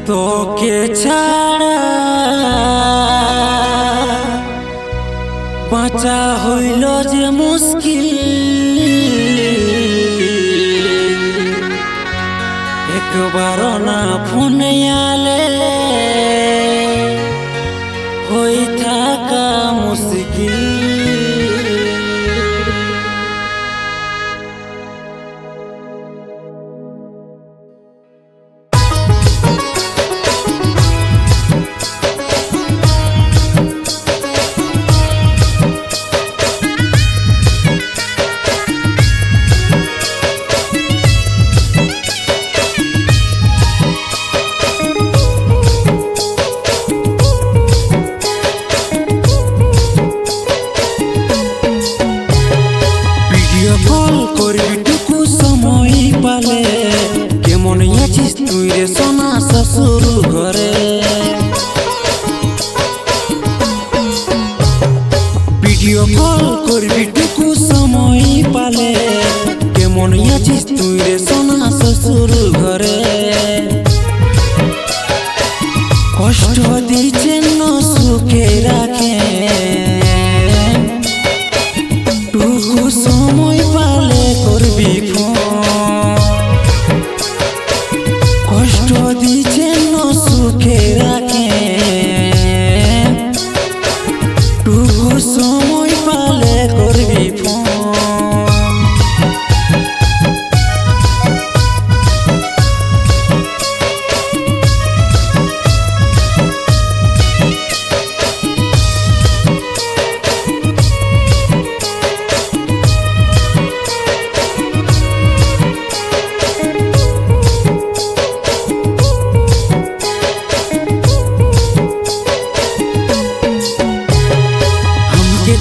তোকে ছাড়া বাঁচা হইল যে মুশকিল, একবার না ফোনে আলে হই থাকা মুশকিল। কল করবি টুকু সময় পালে, কেমন আছিস তুই রে সোনা শ্বশুর ঘরে। ভিডিও কল করবি টুকু সময় পালে, কেমন আছিস তুই রে সোনা শ্বশুর ঘরে। কষ্ট দিচ্ছেন সুখে রাখে, টুকু সময় পালে করবি ফোন। কষ্ট দিচ্ছেন সুখে রাখে, টুকু সময় পালে করবি ফোন।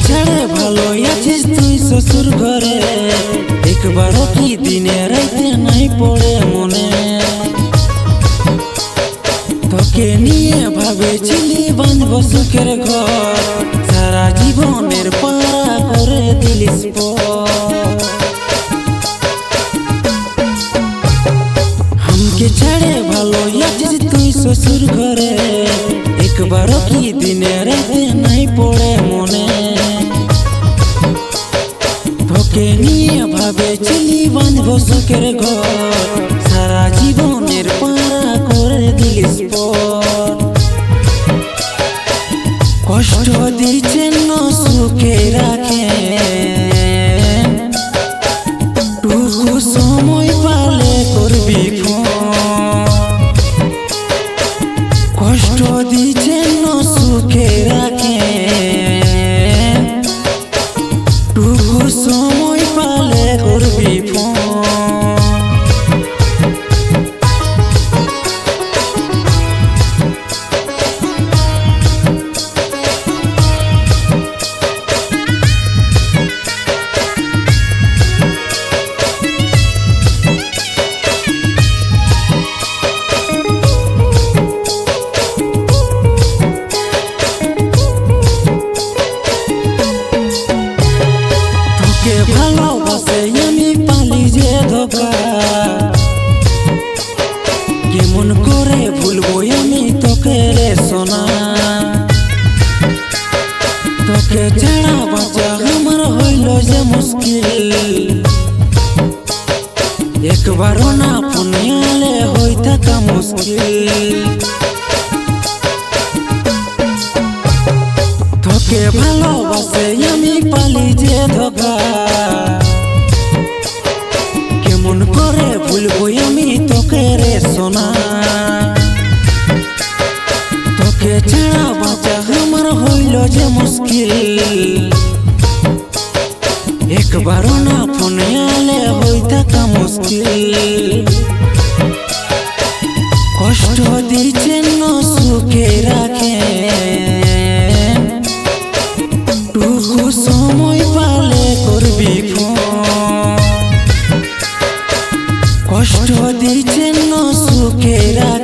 ছেড়ে ভালো আছিস তুই শ্বশুর ঘরে, একবারও কি দিনে রাইতে নাই পড়ে মনে। তোকে নিয়ে ভাবেছিলি বাঁধব সুখের ঘর, সারা জীবনের পাড়া করে দিলিস পর। हमके ছেড়ে ভালো আছিস তুই শ্বশুর ঘরে, একবারও কি দিনে রাইতে নাই পড়ে মনে। তোকে নিয়ে ভাবেছিলি বাঁধব সুখের ঘর, সারা জীবনের পাড়া করে দিলিস পর। কষ্ট দিচ্ছেন সুখে রাখে, টুকু সময় পালে করবি ফোন। কষ্ট দিচ্ছেন সুখে রাখে, টুকু সময় পালে করবি ফোন। ভালোবাসে আমি পালি যে ধোকা, কেমন করে ভুলবো আমি তোকে রে সোনা। তোকে ছাড়া বাঁচা আমার হইল যে মুশকিল, একবারও না ফোনে আলে হই থাকা মুশকিল। তোকে ভালোবাসে আমি পালি যে ধোকা, কেমন করে ভুলবো আমি তোকে রে সোনা। তোকে ছাড়া বাঁচা আমার হইল যে মুশকিল, একবারও না ফোনে আলে হই থাকা মুশকিল। কষ্ট দিচ্ছেন সুখে রাখে, টুকু সময় পালে করবি ফোন। কষ্ট দিচ্ছেন সুখে রাখে।